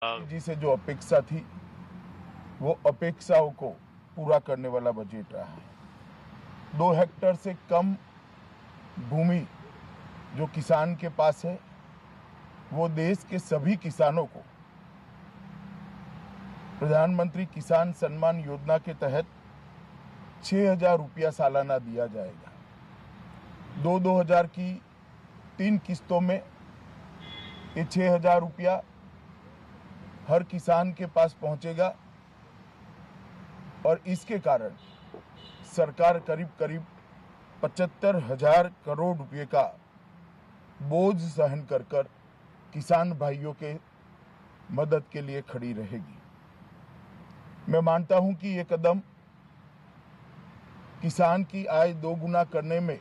जी से जो अपेक्षा थी वो अपेक्षाओं को पूरा करने वाला बजट रहा है। 2 हेक्टेयर से कम भूमि जो किसान के पास है वो देश के सभी किसानों को प्रधानमंत्री किसान सम्मान योजना के तहत 6,000 रुपया सालाना दिया जाएगा। 2,000 की 3 किस्तों में ये 6,000 रुपया हर किसान के पास पहुंचेगा और इसके कारण सरकार करीब करीब 75,000 करोड़ रुपए का बोझ सहन कर किसान भाइयों के मदद के लिए खड़ी रहेगी। मैं मानता हूं कि ये कदम किसान की आय दोगुना करने में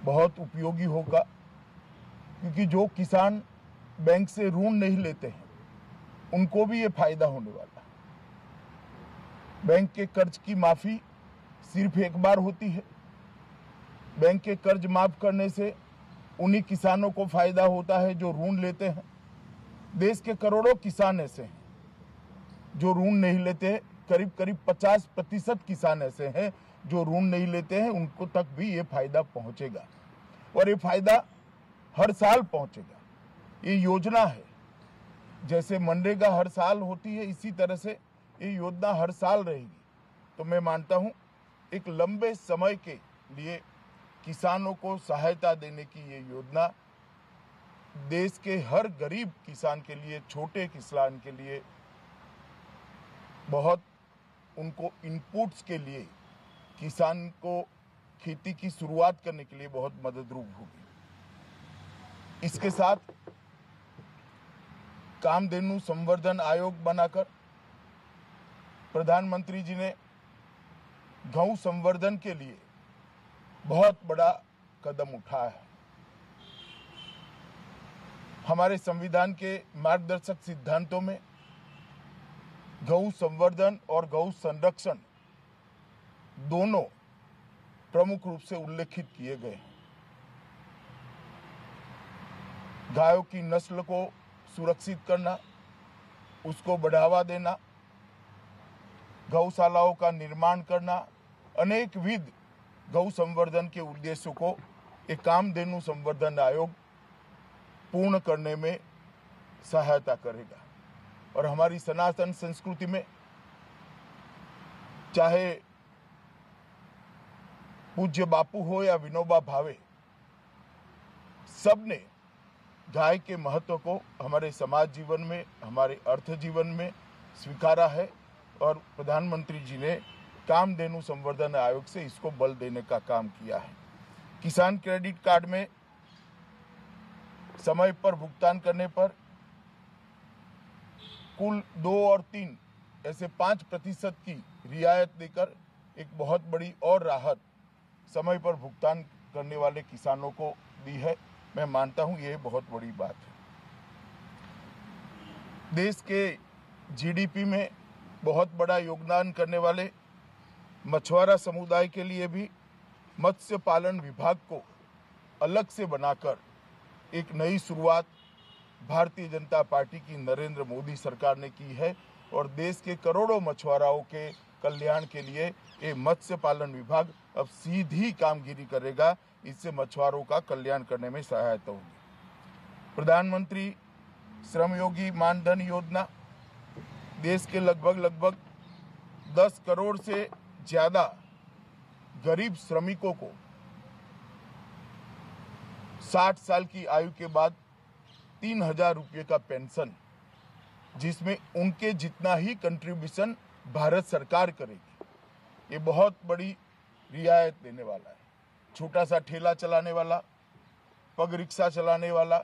बहुत उपयोगी होगा, क्योंकि जो किसान बैंक से ऋण नहीं लेते हैं उनको भी ये फायदा होने वाला है। बैंक के कर्ज की माफी सिर्फ एक बार होती है। बैंक के कर्ज माफ करने से उन्हीं किसानों को फायदा होता है जो ऋण लेते हैं। देश के करोड़ों किसान ऐसे हैं जो ऋण नहीं लेते। करीब करीब 50% किसान ऐसे हैं जो ऋण नहीं लेते हैं, उनको तक भी ये फायदा पहुंचेगा और ये फायदा हर साल पहुंचेगा। ये योजना है, जैसे मनरेगा हर साल होती है इसी तरह से ये योजना हर साल रहेगी। तो मैं मानता हूं एक लंबे समय के लिए किसानों को सहायता देने की ये योजना देश के हर गरीब किसान के लिए, छोटे किसान के लिए बहुत, उनको इनपुट्स के लिए, किसान को खेती की शुरुआत करने के लिए बहुत मददरूप होगी। इसके साथ कामधेनु संवर्धन आयोग बनाकर प्रधानमंत्री जी ने गौ संवर्धन के लिए बहुत बड़ा कदम उठाया है। हमारे संविधान के मार्गदर्शक सिद्धांतों में गौ संवर्धन और गौ संरक्षण दोनों प्रमुख रूप से उल्लेखित किए गए हैं। गायों की नस्ल को सुरक्षित करना, उसको बढ़ावा देना, गौशालाओं का निर्माण करना, अनेक विध गौ संवर्धन के उद्देश्यों को एक कामधेनु संवर्धन आयोग पूर्ण करने में सहायता करेगा। और हमारी सनातन संस्कृति में चाहे पूज्य बापू हो या विनोबा भावे, सबने गाय के महत्व को हमारे समाज जीवन में, हमारे अर्थ जीवन में स्वीकारा है और प्रधानमंत्री जी ने कामधेनु संवर्धन आयोग से इसको बल देने का काम किया है। किसान क्रेडिट कार्ड में समय पर भुगतान करने पर कुल 2 और 3 ऐसे 5% की रियायत देकर एक बहुत बड़ी और राहत समय पर भुगतान करने वाले किसानों को दी है। मैं मानता हूं ये बहुत बड़ी बात है। देश के जीडीपी में बहुत बड़ा योगदान करने वाले मछुआरा समुदाय के लिए भी मत्स्य पालन विभाग को अलग से बनाकर एक नई शुरुआत भारतीय जनता पार्टी की नरेंद्र मोदी सरकार ने की है और देश के करोड़ों मछुआराओं के कल्याण के लिए ये मत्स्य पालन विभाग अब सीधी कामगिरी करेगा। इससे मछुआरों का कल्याण करने में सहायता होगी। प्रधानमंत्री श्रम योगी मानधन योजना देश के लगभग 10 करोड़ से ज्यादा गरीब श्रमिकों को 60 साल की आयु के बाद 3,000 रुपये का पेंशन, जिसमें उनके जितना ही कंट्रीब्यूशन भारत सरकार करेगी, ये बहुत बड़ी रियायत देने वाला है। छोटा सा ठेला चलाने वाला, पग रिक्शा चलाने वाला,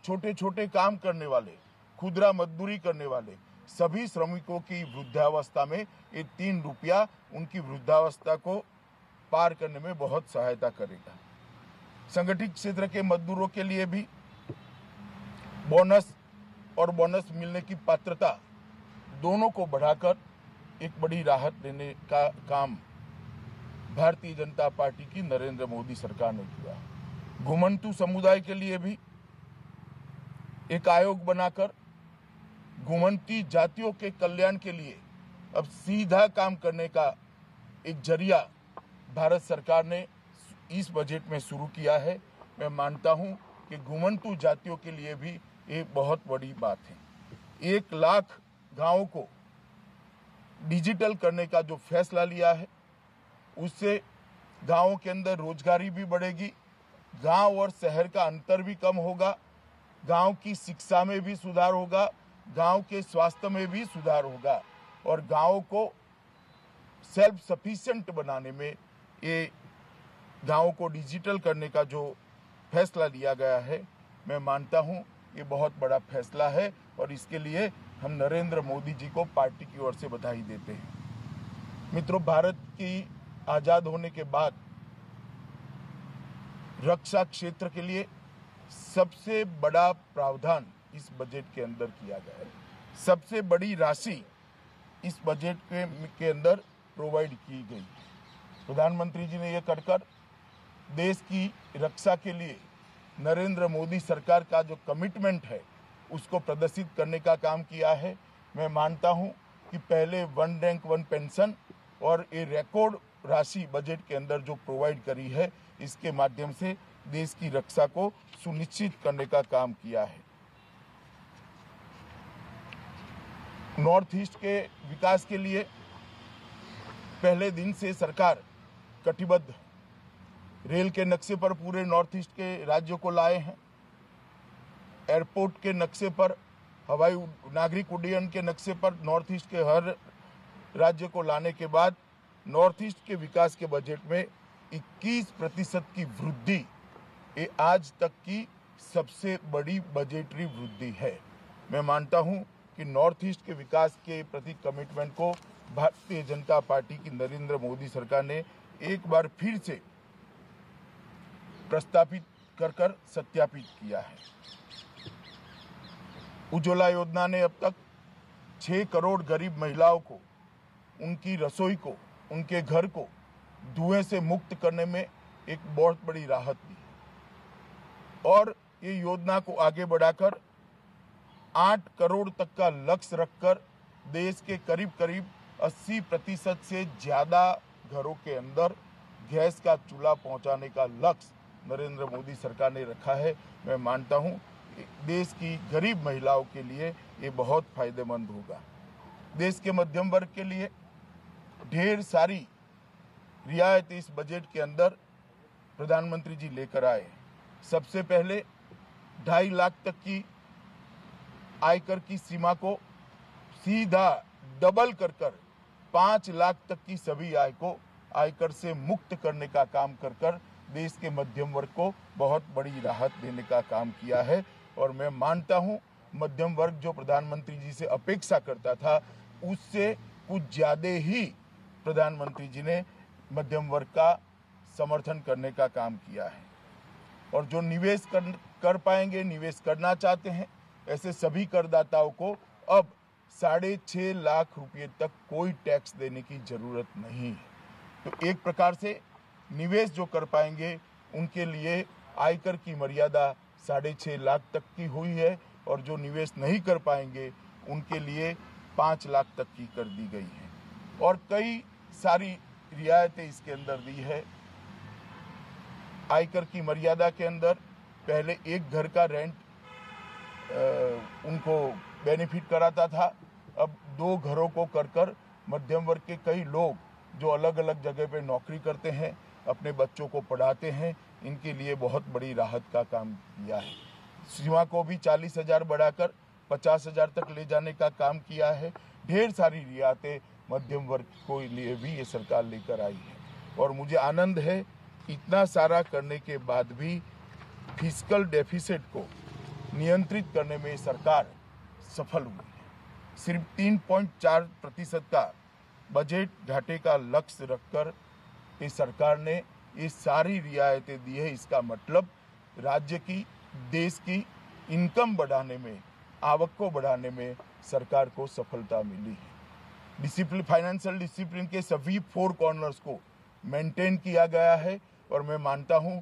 छोटे छोटे काम करने वाले, खुदरा मजदूरी करने वाले सभी श्रमिकों की वृद्धावस्था में ये 3 रुपया उनकी वृद्धावस्था को पार करने में बहुत सहायता करेगा। संगठित क्षेत्र के मजदूरों के लिए भी बोनस और बोनस मिलने की पात्रता दोनों को बढ़ाकर एक बड़ी राहत देने का काम भारतीय जनता पार्टी की नरेंद्र मोदी सरकार ने किया। घुमंतु समुदाय के लिए भी एक आयोग बनाकर घुमंती जातियों के कल्याण के लिए अब सीधा काम करने का एक जरिया भारत सरकार ने इस बजट में शुरू किया है। मैं मानता हूं कि घुमंतु जातियों के लिए भी ये बहुत बड़ी बात है। 1 लाख गांवों को डिजिटल करने का जो फैसला लिया है, उससे गांवों के अंदर रोजगारी भी बढ़ेगी, गांव और शहर का अंतर भी कम होगा, गांव की शिक्षा में भी सुधार होगा, गांव के स्वास्थ्य में भी सुधार होगा और गांव को सेल्फ सफिशिएंट बनाने में, ये गांव को डिजिटल करने का जो फैसला लिया गया है, मैं मानता हूं ये बहुत बड़ा फैसला है और इसके लिए हम नरेंद्र मोदी जी को पार्टी की ओर से बधाई देते हैं। मित्रों, भारत की आजाद होने के बाद रक्षा क्षेत्र के लिए सबसे बड़ा प्रावधान इस बजट के अंदर किया गया है। सबसे बड़ी राशि इस बजट के अंदर प्रोवाइड की गई। प्रधानमंत्री जी ने यह कर देश की रक्षा के लिए नरेंद्र मोदी सरकार का जो कमिटमेंट है उसको प्रदर्शित करने का काम किया है। मैं मानता हूं कि पहले 1 रैंक 1 पेंशन और ये रिकॉर्ड राशि बजट के अंदर जो प्रोवाइड करी है, इसके माध्यम से देश की रक्षा को सुनिश्चित करने का काम किया है। नॉर्थ ईस्ट के विकास के लिए पहले दिन से सरकार कटिबद्ध। रेल के नक्शे पर पूरे नॉर्थ ईस्ट के राज्यों को लाए हैं, एयरपोर्ट के नक्शे पर, हवाई नागरिक उड्डयन के नक्शे पर नॉर्थ ईस्ट के हर राज्य को लाने के बाद नॉर्थ ईस्ट के विकास के बजट में 21% की वृद्धि, ये आज तक की सबसे बड़ी बजटरी वृद्धि है। मैं मानता हूं कि नॉर्थ ईस्ट के विकास के प्रति कमिटमेंट को भारतीय जनता पार्टी की नरेंद्र मोदी सरकार ने एक बार फिर से प्रस्तापित कर सत्यापित किया है। उज्ज्वला योजना ने अब तक 6 करोड़ गरीब महिलाओं को, उनकी रसोई को, उनके घर को धुएं से मुक्त करने में एक बहुत बड़ी राहत दी और ये योजना को आगे बढ़ाकर 8 करोड़ तक का लक्ष्य रखकर देश के करीब करीब 80% से ज्यादा घरों के अंदर गैस का चूल्हा पहुंचाने का लक्ष्य नरेंद्र मोदी सरकार ने रखा है। मैं मानता हूं देश की गरीब महिलाओं के लिए ये बहुत फायदेमंद होगा। देश के मध्यम वर्ग के लिए ढेर सारी रियायत इस बजट के अंदर प्रधानमंत्री जी लेकर आए। सबसे पहले 2.5 लाख तक की आयकर की सीमा को सीधा डबल कर 5 लाख तक की सभी आय को आयकर से मुक्त करने का काम कर देश के मध्यम वर्ग को बहुत बड़ी राहत देने का काम किया है। और मैं मानता हूं मध्यम वर्ग जो प्रधानमंत्री जी से अपेक्षा करता था, उससे कुछ ज्यादा ही प्रधानमंत्री जी ने मध्यम वर्ग का समर्थन करने का काम किया है। और जो निवेश कर पाएंगे, निवेश करना चाहते हैं, ऐसे सभी करदाताओं को अब 6.5 लाख रुपए तक कोई टैक्स देने की जरूरत नहीं है। तो एक प्रकार से निवेश जो कर पाएंगे उनके लिए आयकर की मर्यादा 6.5 लाख तक की हुई है और जो निवेश नहीं कर पाएंगे उनके लिए 5 लाख तक की कर दी गई है। और कई सारी रियायतें इसके अंदर दी है। आयकर की मर्यादा के अंदर पहले एक घर का रेंट उनको बेनिफिट कराता था, अब 2 घरों को कर मध्यम वर्ग के कई लोग जो अलग अलग जगह पे नौकरी करते हैं, अपने बच्चों को पढ़ाते हैं, इनके लिए बहुत बड़ी राहत का काम किया है। सीमा को भी 40,000 बढ़ाकर 50,000 तक ले जाने का काम किया है। ढेर सारी रियायतें मध्यम वर्ग को लिए भी ये सरकार लेकर आई है और मुझे आनंद है इतना सारा करने के बाद भी फिस्कल डेफिसिट को नियंत्रित करने में सरकार सफल हुई है। सिर्फ 3.4% का बजट घाटे का लक्ष्य रखकर इस सरकार ने ये सारी रियायतें दी है। इसका मतलब राज्य की, देश की इनकम बढ़ाने में, आवक को बढ़ाने में सरकार को सफलता मिली है। फाइनेंशियल डिसिप्लिन के सभी 4 कॉर्नर्स को मेंटेन किया गया है और मैं मानता हूं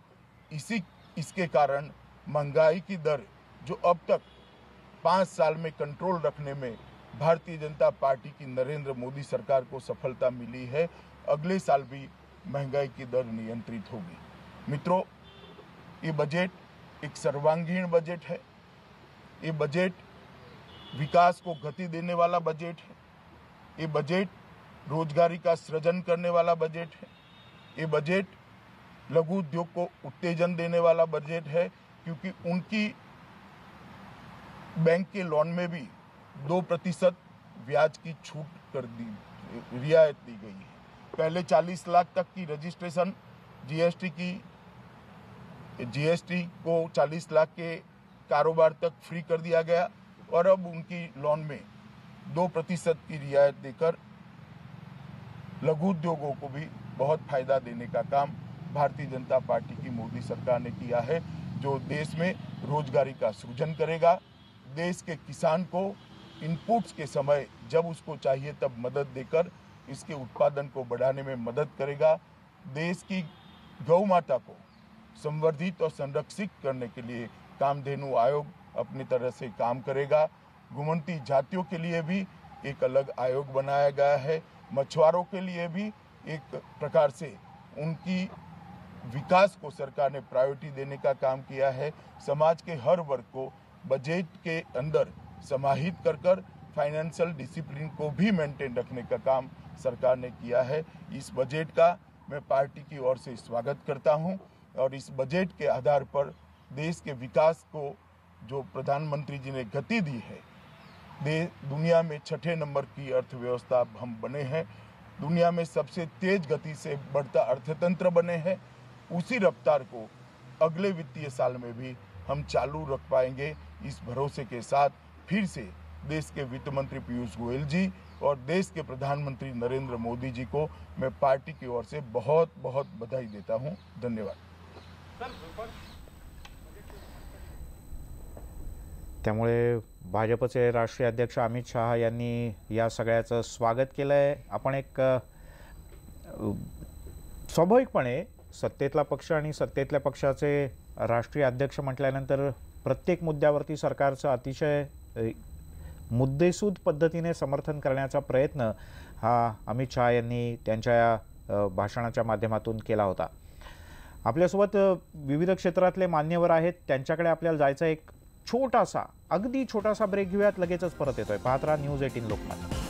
इसके कारण महंगाई की दर जो अब तक 5 साल में कंट्रोल रखने में भारतीय जनता पार्टी की नरेंद्र मोदी सरकार को सफलता मिली है। अगले साल भी महंगाई की दर नियंत्रित होगी। मित्रों, ये बजट एक सर्वांगीण बजट है। ये बजट विकास को गति देने वाला बजट है। ये बजट रोजगारी का सृजन करने वाला बजट है। ये बजट लघु उद्योग को उत्तेजन देने वाला बजट है, क्योंकि उनकी बैंक के लोन में भी 2% ब्याज की छूट कर दी, रियायत दी गई है। पहले 40 लाख तक की रजिस्ट्रेशन जीएसटी को 40 लाख के कारोबार तक फ्री कर दिया गया और अब उनकी लोन में 2% की रियायत देकर लघु उद्योगों को भी बहुत फायदा देने का काम भारतीय जनता पार्टी की मोदी सरकार ने किया है, जो देश में रोजगारी का सृजन करेगा, देश के किसान को इनपुट्स के समय जब उसको चाहिए तब मदद देकर इसके उत्पादन को बढ़ाने में मदद करेगा, देश की गौ माता को संवर्धित और संरक्षित करने के लिए कामधेनु आयोग अपनी तरह से काम करेगा। घुमंती जातियों के लिए भी एक अलग आयोग बनाया गया है। मछुआरों के लिए भी एक प्रकार से उनकी विकास को सरकार ने प्रायोरिटी देने का काम किया है। समाज के हर वर्ग को बजट के अंदर समाहित कर फाइनेंशियल डिसिप्लिन को भी मेंटेन रखने का काम सरकार ने किया है। इस बजट का मैं पार्टी की ओर से स्वागत करता हूं और इस बजट के आधार पर देश के विकास को जो प्रधानमंत्री जी ने गति दी है, दुनिया में 6ठे नंबर की अर्थव्यवस्था हम बने हैं, दुनिया में सबसे तेज गति से बढ़ता अर्थतंत्र बने हैं, उसी रफ्तार को अगले वित्तीय साल में भी हम चालू रख पाएंगे। इस भरोसे के साथ फिर से देश के वित्त मंत्री पीयूष गोयल जी और देश के प्रधानमंत्री नरेंद्र मोदी जी को मैं पार्टी की ओर से बहुत बहुत बधाई देता हूं। धन्यवाद। त्यामुळे भाजपचे राष्ट्रीय अध्यक्ष अमित शहा यांनी या सगळ्याचं स्वागत केलं आहे। आपण एक स्वाभाविकपणे सत्तेतला पक्ष आणि सत्तेतल्या पक्षाचे राष्ट्रीय अध्यक्ष म्हटल्यानंतर प्रत्येक मुद्द्यावरती सरकारचं अतिशय मुद्देसूद पद्धतीने समर्थन करण्याचा प्रयत्न हा अमित शहा यांनी त्यांच्या भाषणाच्या माध्यमातून केला होता। आपल्यासोबत विविध क्षेत्रातले मान्यवर आहेत, त्यांच्याकडे आपल्याला जायचं एक छोटासा, अगदी छोटासा ब्रेक घेऊयात, लगेचच परत येतोय। पाहत रहा न्यूज 18 लोकमत।